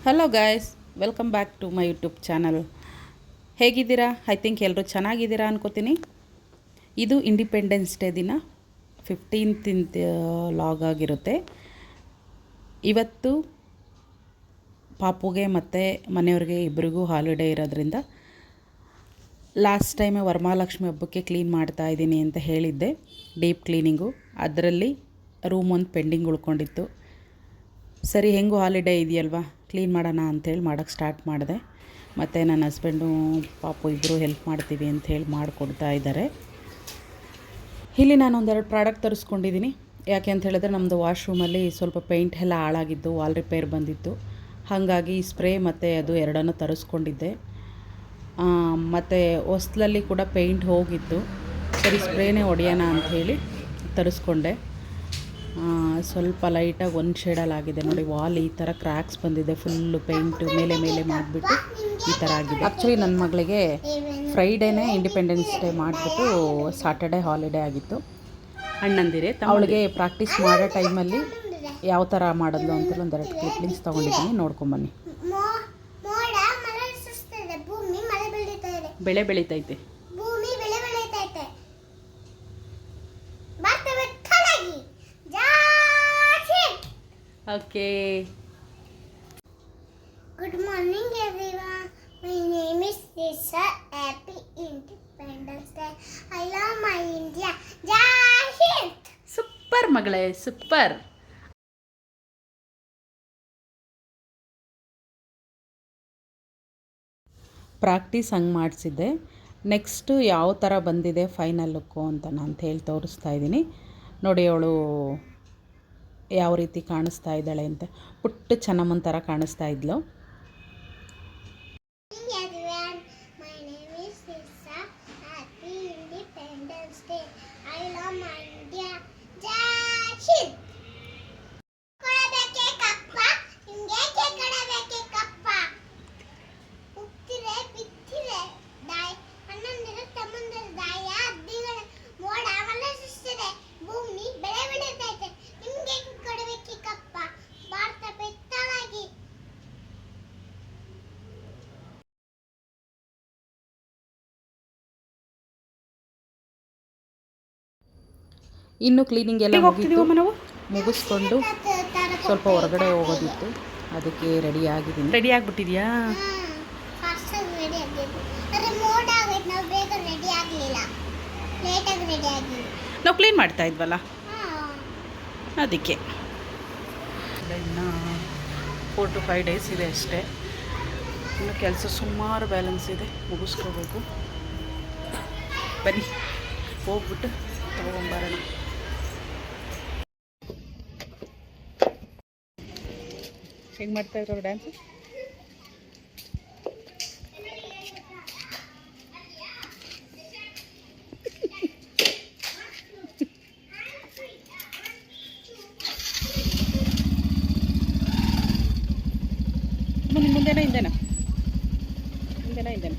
Hello guys, welcome back to my YouTube channel. ಹೇಗಿದ್ದೀರಾ? I think ಎಲ್ಲರೂ ಚೆನ್ನಾಗಿದ್ದೀರಾ ಅನ್ಕೋತೀನಿ. ಇದು ಇಂಡಿಪೆಂಡೆನ್ಸ್ ಡೇ ದಿನ 15th ಲಾಗ್ ಆಗಿರುತ್ತೆ. ಇವತ್ತು ಪಾಪುಗೆ ಮತ್ತು ಮನೆಯವ್ರಿಗೆ ಇಬ್ಬರಿಗೂ ಹಾಲಿಡೇ ಇರೋದ್ರಿಂದ ಲಾಸ್ಟ್ ಟೈಮ್ ವರಮಹಾಲಕ್ಷ್ಮಿ ಹಬ್ಬಕ್ಕೆ ಕ್ಲೀನ್ ಮಾಡ್ತಾ ಇದ್ದೀನಿ ಅಂತ ಹೇಳಿದ್ದೆ, ಡೀಪ್ ಕ್ಲೀನಿಂಗು. ಅದರಲ್ಲಿ ರೂಮ್ ಒಂದು ಪೆಂಡಿಂಗ್ ಉಳ್ಕೊಂಡಿತ್ತು. ಸರಿ, ಹೆಂಗೂ ಹಾಲಿಡೇ ಇದೆಯಲ್ವಾ, ಕ್ಲೀನ್ ಮಾಡೋಣ ಅಂಥೇಳಿ ಮಾಡೋಕ್ಕೆ ಸ್ಟಾರ್ಟ್ ಮಾಡಿದೆ. ಮತ್ತು ನನ್ನ ಹಸ್ಬೆಂಡು ಪಾಪು ಇಬ್ಬರು ಹೆಲ್ಪ್ ಮಾಡ್ತೀವಿ ಅಂಥೇಳಿ ಮಾಡಿಕೊಡ್ತಾ ಇದ್ದಾರೆ. ಇಲ್ಲಿ ನಾನು ಒಂದೆರಡು ಪ್ರಾಡಕ್ಟ್ ತರಿಸ್ಕೊಂಡಿದ್ದೀನಿ. ಯಾಕೆ ಅಂತ ಹೇಳಿದ್ರೆ ನಮ್ಮದು ವಾಶ್ರೂಮಲ್ಲಿ ಸ್ವಲ್ಪ ಪೇಂಟ್ ಎಲ್ಲ ಹಾಳಾಗಿದ್ದು, ವಾಲ್ ರಿಪೇರ್ ಬಂದಿತ್ತು. ಹಾಗಾಗಿ ಸ್ಪ್ರೇ ಮತ್ತು ಅದು ಎರಡನ್ನೂ ತರಿಸ್ಕೊಂಡಿದ್ದೆ. ಮತ್ತು ಹೊಸ್ಲಲ್ಲಿ ಕೂಡ ಪೇಂಟ್ ಹೋಗಿತ್ತು. ಸರಿ, ಸ್ಪ್ರೇನೇ ಹೊಡೆಯೋಣ ಅಂಥೇಳಿ ತರಿಸ್ಕೊಂಡೆ. ಸ್ವಲ್ಪ ಲೈಟಾಗಿ ಒಂದು ಶೇಡಲ್ಲಾಗಿದೆ ನೋಡಿ. ವಾಲ್ ಈ ಥರ ಕ್ರ್ಯಾಕ್ಸ್ ಬಂದಿದೆ, ಫುಲ್ಲು ಪೇಂಟು ಮೇಲೆ ಮೇಲೆ ಮಾಡಿಬಿಟ್ಟು ಈ ಥರ ಆಗಿದೆ. ಆ್ಯಕ್ಚುಲಿ ನನ್ನ ಮಗಳಿಗೆ ಫ್ರೈಡೇನೇ ಇಂಡಿಪೆಂಡೆನ್ಸ್ ಡೇ ಮಾಡಿಬಿಟ್ಟು ಸಾಟರ್ಡೇ ಹಾಲಿಡೇ ಆಗಿತ್ತು. ಅಣ್ಣಂದಿರೇ ಅವಳಿಗೆ ಪ್ರಾಕ್ಟೀಸ್ ಮಾಡೋ ಟೈಮಲ್ಲಿ ಯಾವ ಥರ ಮಾಡಿದ್ಲು ಅಂತೇಳಿ ಒಂದೆರಡು ಕ್ಲಿಪ್ಪಿಂಗ್ಸ್ ತೊಗೊಂಡಿದ್ದೀನಿ, ನೋಡ್ಕೊಂಬನ್ನಿ. ಬೆಳೆ ಬೆಳೀತೈತೆ. Okay. Good morning everyone. My name is Lisa. Happy Independence Day. I love my India. Jai Hind. Super ಮಗಳೇ, ಸೂಪರ್. ಪ್ರಾಕ್ಟೀಸ್ ಹಂಗೆ ಮಾಡಿಸಿದ್ದೆ. ನೆಕ್ಸ್ಟು ಯಾವ ಥರ ಬಂದಿದೆ ಫೈನಲ್ ಲುಕ್ಕು ಅಂತ ನಾನು ಹೇಳಿ ತೋರಿಸ್ತಾ ಇದ್ದೀನಿ ನೋಡಿ. ಅವಳು ಯಾವ ರೀತಿ ಕಾಣಿಸ್ತಾ ಇದ್ದಾಳೆ ಅಂತ. ಪುಟ್ಟ ಚೆನ್ನಮ್ಮನ ಥರ ಕಾಣಿಸ್ತಾ ಇದ್ಲು. My name is Lisa. Happy Independence Day. I love my India. Jai Hind. ಕೊಡಬೇಕೆ ಕಪ್ಪ, ಹಿಂಗೆ ಕೊಡಬೇಕೆ ಕಪ್ಪ. ಉಕ್ತಿರೆ ಬಿತ್ತಿರೆ ದಾಯ, ಅಣ್ಣಂದಿರ ತಮ್ಮಂದಿರ ದಾಯ, ಅದ್ದಿಗಳ ಮೋಡ ಮಳೆ ಸೃಷ್ಟಿಸಿದೆ, ಭೂಮಿ ಬೆಳೆ ಬೆಳೀತೈತೆ. ನಿಮ್ಗೆ ಕೊಡಬೇಕೆ ಕಪ್ಪ, ಭಾರತ ಬೆತ್ತಲಾಗಿ. ಇನ್ನು ಕ್ಲೀನಿಂಗ್ ಎಲ್ಲ ಮುಗಿಸ್ಕೊಂಡು ಸ್ವಲ್ಪ ಹೊರಗಡೆ ಹೋಗೋದಿತ್ತು, ಅದಕ್ಕೆ ರೆಡಿ ಆಗಿದ್ದೀನಿ. ರೆಡಿ ಆಗಿಬಿಟ್ಟಿದ್ಯಾ? ನಾವು ಕ್ಲೀನ್ ಮಾಡ್ತಾ ಇದ್ವಲ್ಲ ಅದಕ್ಕೆ. ಇನ್ನು 4 to 5 days ಇದೆ ಅಷ್ಟೇ. ಇನ್ನು ಕೆಲಸ ಸುಮಾರು ಬ್ಯಾಲೆನ್ಸ್ ಇದೆ, ಮುಗಿಸ್ಕೋಬೇಕು. ಬನ್ನಿ ಹೋಗ್ಬಿಟ್ಟು ತಗೊಂಬರೋಣ. ಹೆಂಗೆ ಮಾಡ್ತಾ ಇದ್ರು ಡ್ಯಾನ್ಸು? ಮುಂದೆನಾ ಹಿಂದೆನಾ? ಹಿಂದೆನಾ?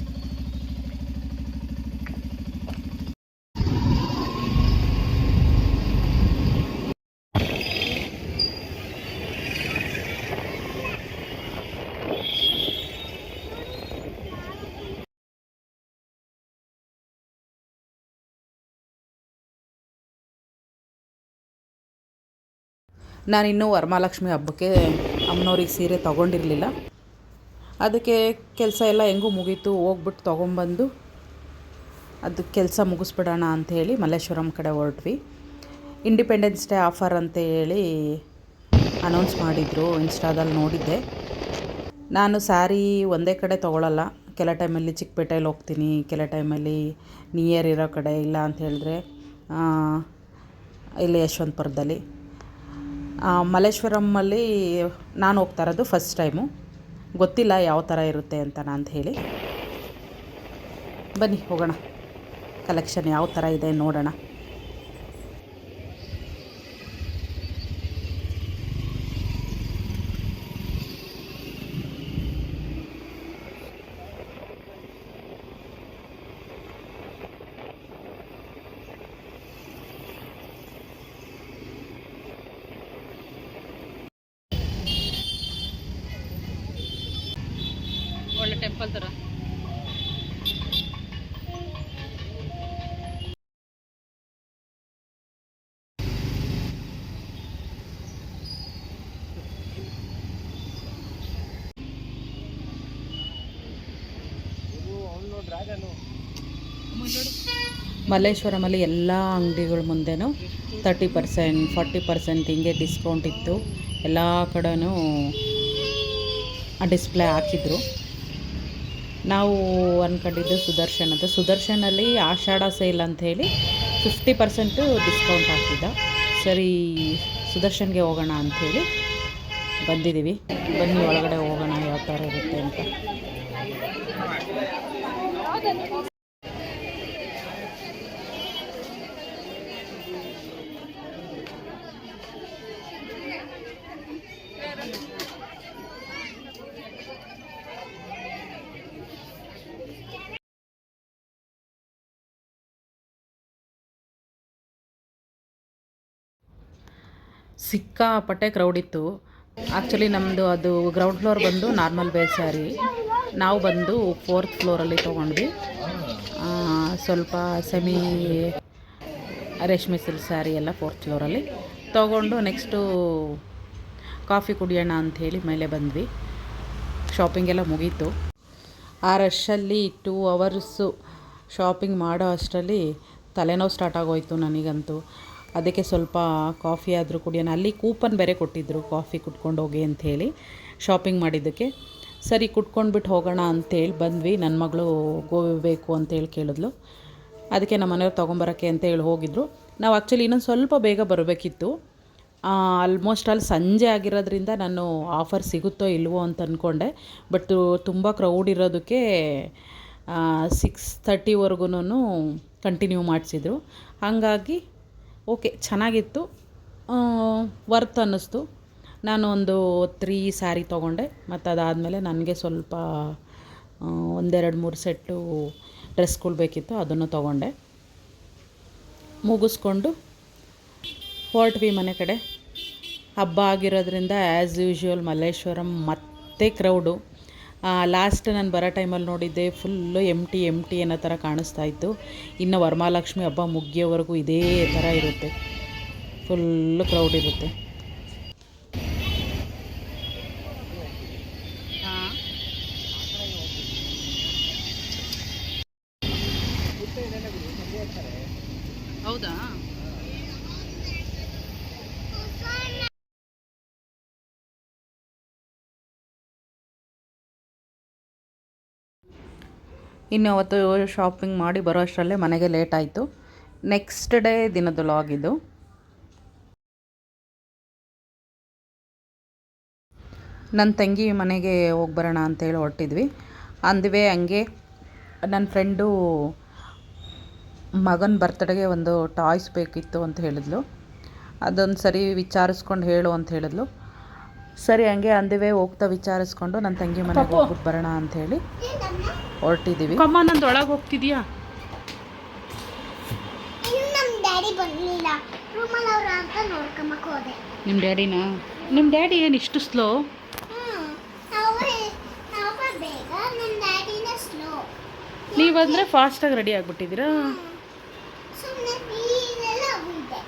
ನಾನಿನ್ನೂ ವರಮಹಾಲಕ್ಷ್ಮಿ ಹಬ್ಬಕ್ಕೆ ಅಮ್ಮನವ್ರಿಗೆ ಸೀರೆ ತೊಗೊಂಡಿರಲಿಲ್ಲ. ಅದಕ್ಕೆ ಕೆಲಸ ಎಲ್ಲ ಹೆಂಗೂ ಮುಗೀತು, ಹೋಗ್ಬಿಟ್ಟು ತೊಗೊಂಬಂದು ಅದು ಕೆಲಸ ಮುಗಿಸ್ಬಿಡೋಣ ಅಂಥೇಳಿ ಮಲ್ಲೇಶ್ವರಂ ಕಡೆ ಹೊರಟ್ವಿ. ಇಂಡಿಪೆಂಡೆನ್ಸ್ ಡೇ ಆಫರ್ ಅಂತ ಹೇಳಿ ಅನೌನ್ಸ್ ಮಾಡಿದರು, ಇನ್ಸ್ಟಾದಲ್ಲಿ ನೋಡಿದ್ದೆ. ನಾನು ಸ್ಯಾರಿ ಒಂದೇ ಕಡೆ ತೊಗೊಳ್ಳಲ್ಲ. ಕೆಲ ಟೈಮಲ್ಲಿ ಚಿಕ್ಕಪೇಟೆಯಲ್ಲಿ ಹೋಗ್ತೀನಿ, ಕೆಲ ಟೈಮಲ್ಲಿ ನಿಯರ್ ಇರೋ ಕಡೆ, ಇಲ್ಲ ಅಂತ ಹೇಳಿದ್ರೆ ಇಲ್ಲಿ ಯಶವಂತಪುರದಲ್ಲಿ. ಮಲ್ಲೇಶ್ವರಮಲ್ಲಿ ನಾನು ಹೋಗ್ತಾ ಇರೋದು ಫಸ್ಟ್ ಟೈಮು, ಗೊತ್ತಿಲ್ಲ ಯಾವ ಥರ ಇರುತ್ತೆ ಅಂತ ಅಂತ ಹೇಳಿ. ಬನ್ನಿ ಹೋಗೋಣ, ಕಲೆಕ್ಷನ್ ಯಾವ ಥರ ಇದೆ ನೋಡೋಣ. ಟೆಂಪಲ್ ಥರ. ಮಲ್ಲೇಶ್ವರಮಲ್ಲಿ ಎಲ್ಲ ಅಂಗಡಿಗಳ ಮುಂದೆನೂ 30%, 40% ಹಿಂಗೆ ಡಿಸ್ಕೌಂಟ್ ಇತ್ತು. ಎಲ್ಲ ಕಡೆನೂ ಡಿಸ್ಪ್ಲೇ ಹಾಕಿದ್ರು. ನಾವು ಅಂದ್ಕೊಂಡಿದ್ದು ಸುದರ್ಶನಲ್ಲಿ ಆಷಾಢ ಸೇಲ್ ಅಂಥೇಳಿ 50% ಡಿಸ್ಕೌಂಟ್ ಹಾಕಿದ್ದ. ಸರಿ ಸುದರ್ಶನ್ಗೆ ಹೋಗೋಣ ಅಂಥೇಳಿ ಬಂದಿದ್ದೀವಿ. ಬನ್ನಿ ಒಳಗಡೆ ಹೋಗೋಣ ಯಾವ ಥರ ಇರುತ್ತೆ ಅಂತ. ಸಿಕ್ಕಾಪಟ್ಟೆ ಕ್ರೌಡ್ ಇತ್ತು. ಆ್ಯಕ್ಚುಲಿ ನಮ್ಮದು ಅದು ಗ್ರೌಂಡ್ ಫ್ಲೋರ್ ಬಂದು ನಾರ್ಮಲ್ ವೇರ್ ಸ್ಯಾರಿ. ನಾವು ಬಂದು 4th ಫ್ಲೋರಲ್ಲಿ ತೊಗೊಂಡ್ವಿ. ಸ್ವಲ್ಪ ಸೆಮಿ ರೇಷ್ಮೆ ಸಿಲ್ಕ್ ಸ್ಯಾರಿ ಎಲ್ಲ 4th ಫ್ಲೋರಲ್ಲಿ ತೊಗೊಂಡು ನೆಕ್ಸ್ಟು ಕಾಫಿ ಕುಡಿಯೋಣ ಅಂಥೇಳಿ ಮೇಲೆ ಬಂದ್ವಿ. ಶಾಪಿಂಗ್ ಎಲ್ಲ ಮುಗೀತು. ಆ ರಶಲ್ಲಿ 2 ಅವರ್ಸು ಶಾಪಿಂಗ್ ಮಾಡೋ ಅಷ್ಟರಲ್ಲಿ ತಲೆನೋವು ಸ್ಟಾರ್ಟ್ ಆಗೋಯ್ತು ನನಗಂತೂ. ಅದಕ್ಕೆ ಸ್ವಲ್ಪ ಕಾಫಿ ಆದರೂ ಕುಡಿಯೋಣ. ಅಲ್ಲಿ ಕೂಪನ್ ಬೇರೆ ಕೊಟ್ಟಿದ್ದರು ಕಾಫಿ ಕುಟ್ಕೊಂಡು ಹೋಗಿ ಅಂಥೇಳಿ ಶಾಪಿಂಗ್ ಮಾಡಿದ್ದಕ್ಕೆ. ಸರಿ ಕುಟ್ಕೊಂಡ್ಬಿಟ್ಟು ಹೋಗೋಣ ಅಂಥೇಳಿ ಬಂದ್ವಿ. ನನ್ನ ಮಗಳು ಗೋಬಿ ಬೇಕು ಅಂತೇಳಿ ಕೇಳಿದ್ಲು. ಅದಕ್ಕೆ ನಮ್ಮ ಮನೆಯವ್ರು ತೊಗೊಂಬರೋಕ್ಕೆ ಅಂತೇಳಿ ಹೋಗಿದ್ರು. ನಾವು ಆ್ಯಕ್ಚುಲಿ ಇನ್ನೊಂದು ಸ್ವಲ್ಪ ಬೇಗ ಬರಬೇಕಿತ್ತು. ಆಲ್ಮೋಸ್ಟ್ ಅಲ್ಲಿ ಸಂಜೆ ಆಗಿರೋದ್ರಿಂದ ನಾನು ಆಫರ್ ಸಿಗುತ್ತೋ ಇಲ್ವೋ ಅಂತ ಅಂದ್ಕೊಂಡೆ. ಬಟ್ ತುಂಬ ಕ್ರೌಡ್ ಇರೋದಕ್ಕೆ 6:30ವರೆಗೂ ಕಂಟಿನ್ಯೂ ಮಾಡಿಸಿದ್ರು. ಹಾಗಾಗಿ ಓಕೆ ಚೆನ್ನಾಗಿತ್ತು, ವರ್ತ್ ಅನ್ನಿಸ್ತು. ನಾನು ಒಂದು 3 ಸ್ಯಾರಿ ತೊಗೊಂಡೆ. ಮತ್ತು ಅದಾದಮೇಲೆ ನನಗೆ ಸ್ವಲ್ಪ 1-2-3 ಸೆಟ್ಟು ಡ್ರೆಸ್ಗಳು ಬೇಕಿತ್ತು, ಅದನ್ನು ತೊಗೊಂಡೆ. ಮುಗಿಸ್ಕೊಂಡು ಹೊರಟ್ವಿ ಮನೆ ಕಡೆ. ಹಬ್ಬ ಆಗಿರೋದ್ರಿಂದ ಆ್ಯಸ್ ಯೂಶ್ವಲ್ ಮಲ್ಲೇಶ್ವರಂ ಮತ್ತೆ ಕ್ರೌಡು. ಲಾಸ್ಟ್ ನಾನು ಬರೋ ಟೈಮಲ್ಲಿ ನೋಡಿದ್ದೆ ಫುಲ್ಲು ಎಂಟಿ ಅನ್ನೋ ಥರ ಕಾಣಿಸ್ತಾ ಇತ್ತು. ಇನ್ನು ವರಮಹಾಲಕ್ಷ್ಮಿ ಹಬ್ಬ ಮುಗಿಯೋವರೆಗೂ ಇದೇ ಥರ ಇರುತ್ತೆ, ಫುಲ್ಲು ಕ್ರೌಡ್ ಇರುತ್ತೆ. ಹೌದಾ? ಇನ್ನು ಅವತ್ತು ಶಾಪಿಂಗ್ ಮಾಡಿ ಬರೋ ಅಷ್ಟರಲ್ಲೇ ಮನೆಗೆ ಲೇಟ್ ಆಯಿತು. ನೆಕ್ಸ್ಟ್ ಡೇ ದಿನದ ವ್ಲಾಗ್ ಇದು. ನನ್ನ ತಂಗಿ ಮನೆಗೆ ಹೋಗಿ ಬರೋಣ ಅಂತೇಳಿ ಹೊರಟಿದ್ವಿ. ಅಂದ್ವೇ ಹಂಗೆ ನನ್ನ ಫ್ರೆಂಡು ಮಗನ ಬರ್ತ್ಡೇಗೆ ಒಂದು ಟಾಯ್ಸ್ ಬೇಕಿತ್ತು ಅಂತ ಹೇಳಿದ್ಲು. ಅದೊಂದು ಸರಿ ವಿಚಾರಿಸ್ಕೊಂಡು ಹೇಳು ಅಂತ ಹೇಳಿದ್ಲು. ಸರಿ ಹಂಗೆ ಅಂದ್ವೇ ಹೋಗ್ತಾ ವಿಚಾರಿಸ್ಕೊಂಡು ನನ್ನ ತಂಗಿ ಮನೆಗೆ ಹೋಗ್ಬಿಟ್ಟು ಬರೋಣ ಅಂಥೇಳಿ ಹೊರಟಿದ್ದೀವಿ. ಅಮ್ಮ ನಂದು ಒಳಗೆ ಹೋಗ್ತಿದ್ಯಾ? ನಮ್ಮ ಡ್ಯಾಡಿ ಬರಲಿಲ್ಲ, ರೂಮಲ್ಲಿ ಅವ್ರ ಅಂತ ನೋಡ್ಕೊಂಬಕ್ಕೆ ಹೋದೆ. ನಿಮ್ಮ ಡ್ಯಾಡಿನಾ? ನಿಮ್ಮ ಡ್ಯಾಡಿ ಏನು ಇಷ್ಟು ಸ್ಲೋ? ನಾವು ಬೇಗ, ನಮ್ಮ ಡ್ಯಾಡಿನ ಸ್ಲೋ. ನೀವಂದರೆ ಫಾಸ್ಟಾಗಿ ರೆಡಿ ಆಗಿಬಿಟ್ಟಿದ್ದೀರಾ? ಸುಮ್ಮನೆ ಇದೆಲ್ಲ ಹೋಗಿದೆ.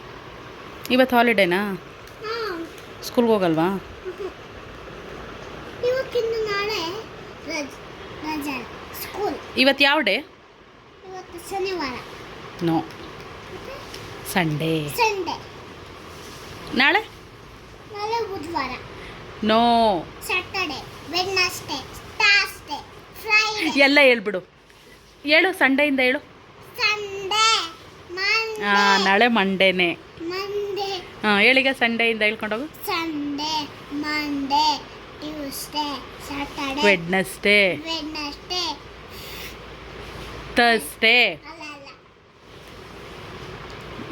ಇವತ್ತು ಹಾಲಿಡೇನಾ? ಸ್ಕೂಲ್ಗೆ ಹೋಗಲ್ವಾ? ಇವತ್ತಿಂದ ನಾಳೆ ರಜೆ ಸ್ಕೂಲ್. ಇವತ್ತು ಯಾವ ಡೇ? ಇವತ್ತು ಶನಿವಾರ. No, Sunday. ನಾಳೆ ಬುಧವಾರ. No, Saturday, Wednesday, Thursday, Friday. ಎಲ್ಲ ಹೇಳ್ಬಿಡು. ಹೇಳು, ಸಂಡೆಯಿಂದ ಹೇಳು. Sunday, Monday. ನಾಳೆ ಮಂಡೇನೆ. ಮಂಡೇ. ಹೇಳಿಗ ಸಂಡೆಯಿಂದ ಹೇಳ್ಕೊಂಡೋಗು. Sunday, Monday, Tuesday, Saturday, Wednesday, Thursday.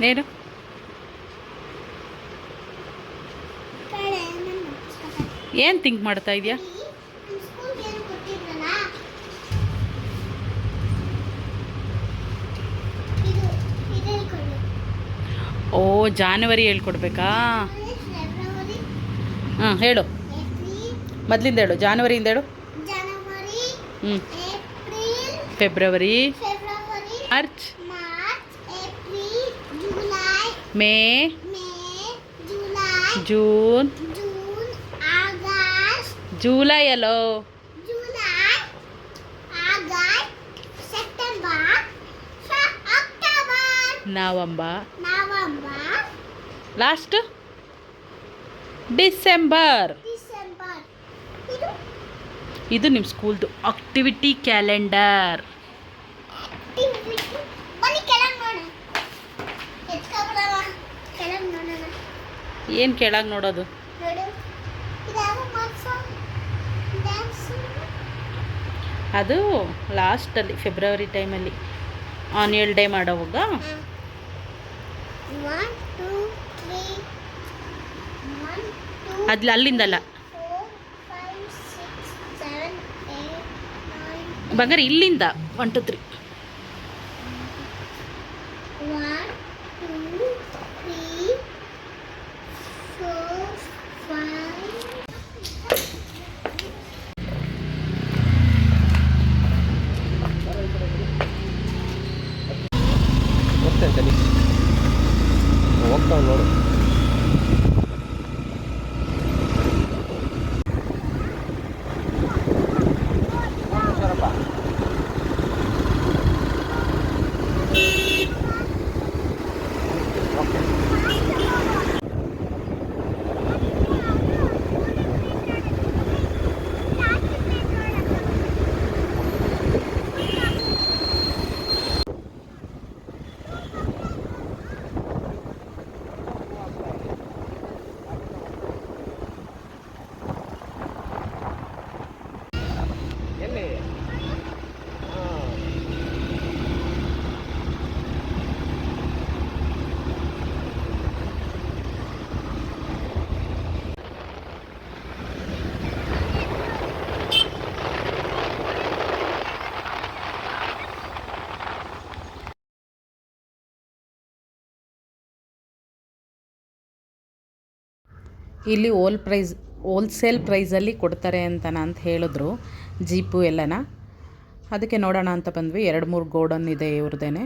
ಏನು ಏನು ಥಿಂಕ್ ಮಾಡ್ತಾ ಇದೆಯಾ? ಓ, ಜಾನ್ವರಿ ಹೇಳ್ಕೊಡ್ಬೇಕಾ? ಹಾಂ ಹೇಳು, ಮೊದಲಿಂದ ಹೇಳು, ಜಾನ್ವರಿಯಿಂದ ಹೇಳು. ಜನವರಿ, ಹ್ಞೂ April, February, February, March, March, April, July, May, May, July, June, June, August, July ಅಲ್ಲೋ, July, August, September, October, November, November, last December. December. ಇದು ಇದು ನಿಮ್ಮ ಸ್ಕೂಲ್ದು ಆಕ್ಟಿವಿಟಿ ಕ್ಯಾಲೆಂಡರ್. ಬನ್ನಿ ಕೆಳಗೆ ನೋಡೋಣ. ಎತ್ಕೊಬಿಡವ ಕೆಳಗೆ ನೋಡೋಣ. ಏನು ಕೆಳಗೆ ನೋಡೋದು? ನೋಡು ಇದ್ಯಾವ ಮಾರ್ಕ್ಸು? ಡ್ಯಾನ್ಸ್ ಅದು ಲಾಸ್ಟಲ್ಲಿ ಫೆಬ್ರವರಿ ಟೈಮಲ್ಲಿ ಆನ್ಯುವಲ್ ಡೇ ಮಾಡೋವಾಗ 1 2 3 1 2 ಅದು ಅಲ್ಲಿಂದಲ್ಲ 4 5 6 7 8 9 ಬಂಗಾರ ಇಲ್ಲಿಂದ 1 2 3 1 2 3 4 5 ಹೋಗ್ತೇನೆ ಹೋಗ್ತಾವ ನೋಡು. ಎಲ್ಲಿ ಇಲ್ಲಿ ಹೋಲ್ಸೇಲ್ ಪ್ರೈಸಲ್ಲಿ ಕೊಡ್ತಾರೆ ಅಂತ ಹೇಳಿದ್ರು ಜೀಪು ಎಲ್ಲನ. ಅದಕ್ಕೆ ನೋಡೋಣ ಅಂತ ಬಂದ್ವಿ. 2-3 ಗೋಡನ್ ಇದೆ ಇವ್ರದ್ದೇನೆ.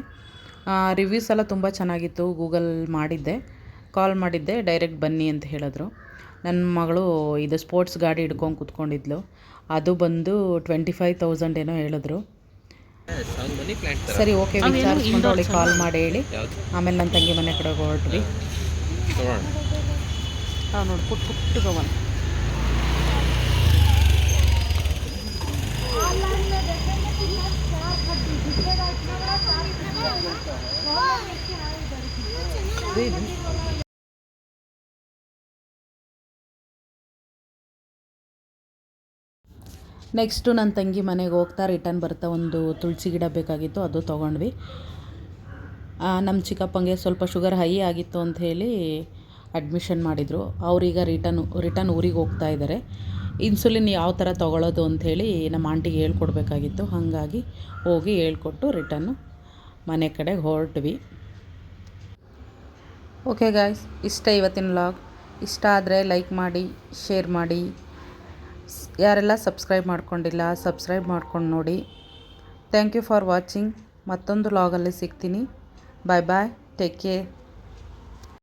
ರಿವ್ಯೂಸ್ ಎಲ್ಲ ತುಂಬ ಚೆನ್ನಾಗಿತ್ತು. ಗೂಗಲ್ ಮಾಡಿದ್ದೆ, ಕಾಲ್ ಮಾಡಿದ್ದೆ, ಡೈರೆಕ್ಟ್ ಬನ್ನಿ ಅಂತ ಹೇಳಿದ್ರು. ನನ್ನ ಮಗಳು ಇದು ಸ್ಪೋರ್ಟ್ಸ್ ಗಾಡಿ ಹಿಡ್ಕೊಂಡು ಕೂತ್ಕೊಂಡಿದ್ಲು. ಅದು ಬಂದು 25,000 ಏನೋ ಹೇಳಿದ್ರು. ಸರಿ ಓಕೆ ವಿಚಾರಿಸ್ಕೊಂಡು ಅವಳಿಗೆ ಕಾಲ್ ಮಾಡಿ ಹೇಳಿ ಆಮೇಲೆ ನನ್ನ ತಂಗಿ ಮನೆ ಕಡೆ ಹೊರಟ್ವಿ. ನೋಡಿ ಪುಟ್ಟು ಗವನ್. ನೆಕ್ಸ್ಟು ನನ್ನ ತಂಗಿ ಮನೆಗೆ ಹೋಗ್ತಾ ರಿಟರ್ನ್ ಬರ್ತಾ ಒಂದು ತುಳಸಿ ಗಿಡ ಬೇಕಾಗಿತ್ತು, ಅದು ತೊಗೊಂಡ್ವಿ. ನಮ್ಮ ಚಿಕ್ಕಪ್ಪಂಗೆ ಸ್ವಲ್ಪ ಶುಗರ್ ಹೈ ಆಗಿತ್ತು ಅಂತ ಹೇಳಿ ಅಡ್ಮಿಷನ್ ಮಾಡಿದರು. ಅವರೀಗ ರಿಟರ್ನ್ ಊರಿಗೆ ಹೋಗ್ತಾ ಇದ್ದಾರೆ. ಇನ್ಸುಲಿನ್ ಯಾವ ಥರ ತೊಗೊಳ್ಳೋದು ಅಂಥೇಳಿ ನಮ್ಮ ಆಂಟಿಗೆ ಹೇಳ್ಕೊಡ್ಬೇಕಾಗಿತ್ತು. ಹಾಗಾಗಿ ಹೋಗಿ ಹೇಳ್ಕೊಟ್ಟು ರಿಟರ್ನು ಮನೆ ಕಡೆಗೆ ಹೊರಟ್ವಿ. ಓಕೆ ಗಾಯ್ಸ್, ಇಷ್ಟ ಇವತ್ತಿನ ವ್ಲಾಗ್. ಇಷ್ಟ ಆದರೆ ಲೈಕ್ ಮಾಡಿ, ಶೇರ್ ಮಾಡಿ. ಯಾರೆಲ್ಲ ಸಬ್ಸ್ಕ್ರೈಬ್ ಮಾಡ್ಕೊಂಡಿಲ್ಲ ಸಬ್ಸ್ಕ್ರೈಬ್ ಮಾಡ್ಕೊಂಡು ನೋಡಿ. Thank you for watching. ಮತ್ತೊಂದು ವ್ಲಾಗಲ್ಲಿ ಸಿಗ್ತೀನಿ. Bye bye, take care.